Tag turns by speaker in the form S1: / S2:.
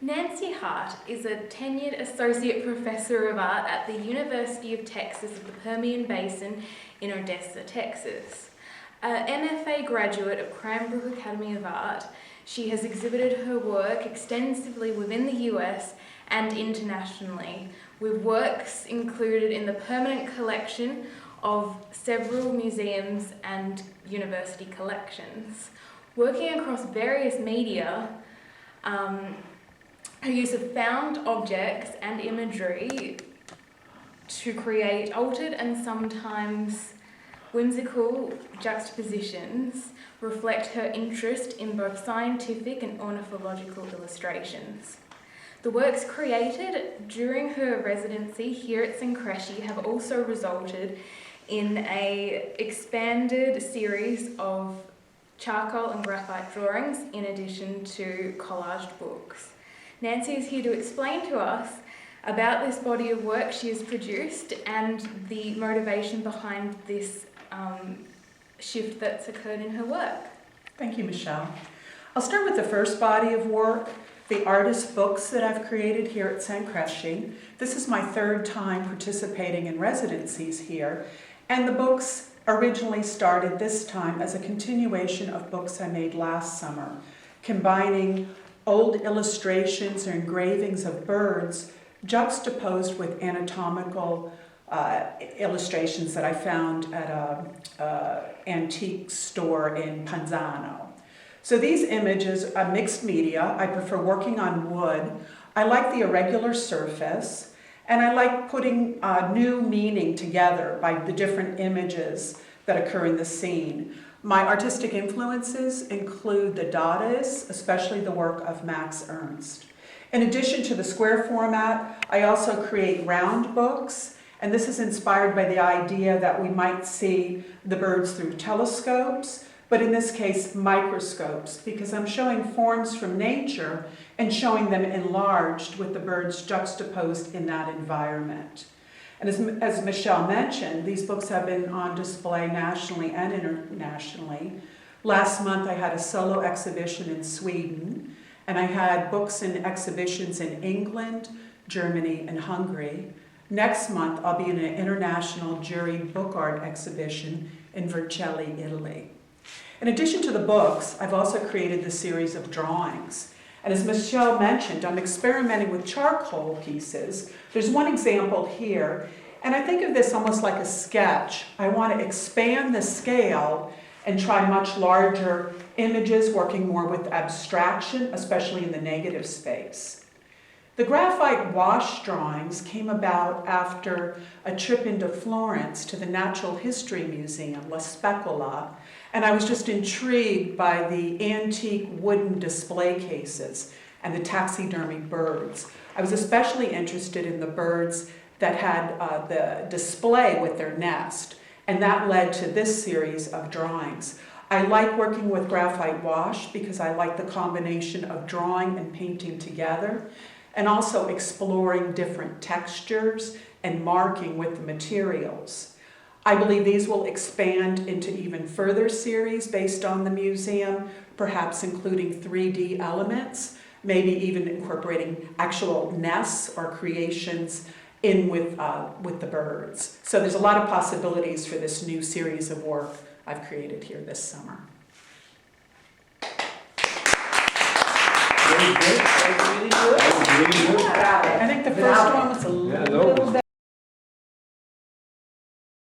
S1: Nancy Hart is a tenured Associate Professor of Art at the University of Texas of the Permian Basin in Odessa, Texas. An MFA graduate of Cranbrook Academy of Art, she has exhibited her work extensively within the US and internationally, with works included in the permanent collection of several museums and university collections. Working across various media, her use of found objects and imagery to create altered and sometimes whimsical juxtapositions reflect her interest in both scientific and ornithological illustrations. The works created during her residency here at San Cresci have also resulted in an expanded series of charcoal and graphite drawings in addition to collaged books. Nancy is here to explain to us about this body of work she has produced and the motivation behind this shift that's occurred in her work.
S2: Thank you, Michelle. I'll start with the first body of work, the artist books that I've created here at San Cresci. This is my third time participating in residencies here, and the books originally started this time as a continuation of books I made last summer, combining old illustrations or engravings of birds juxtaposed with anatomical illustrations that I found at an antique store in Panzano. So these images are mixed media. I prefer working on wood. I like the irregular surface, and I like putting new meaning together by the different images that occur in the scene. My artistic influences include the Dadaists, especially the work of Max Ernst. In addition to the square format, I also create round books, and this is inspired by the idea that we might see the birds through telescopes, but in this case, microscopes, because I'm showing forms from nature and showing them enlarged with the birds juxtaposed in that environment. And as Michelle mentioned, these books have been on display nationally and internationally. Last month I had a solo exhibition in Sweden, and I had books and exhibitions in England, Germany, and Hungary. Next month I'll be in an international juried book art exhibition in Vercelli, Italy. In addition to the books, I've also created the series of drawings. And as Michelle mentioned, I'm experimenting with charcoal pieces. There's one example here, and I think of this almost like a sketch. I want to expand the scale and try much larger images, working more with abstraction, especially in the negative space. The graphite wash drawings came about after a trip into Florence to the Natural History Museum, La Specola, and I was just intrigued by the antique wooden display cases and the taxidermy birds. I was especially interested in the birds that had the display with their nest, and that led to this series of drawings. I like working with graphite wash because I like the combination of drawing and painting together, and also exploring different textures and marking with the materials. I believe these will expand into even further series based on the museum, perhaps including 3D elements, maybe even incorporating actual nests or creations in with the birds. So there's a lot of possibilities for this new series of work I've created here this summer.
S3: Very good. That was really good.
S2: I think the first one was a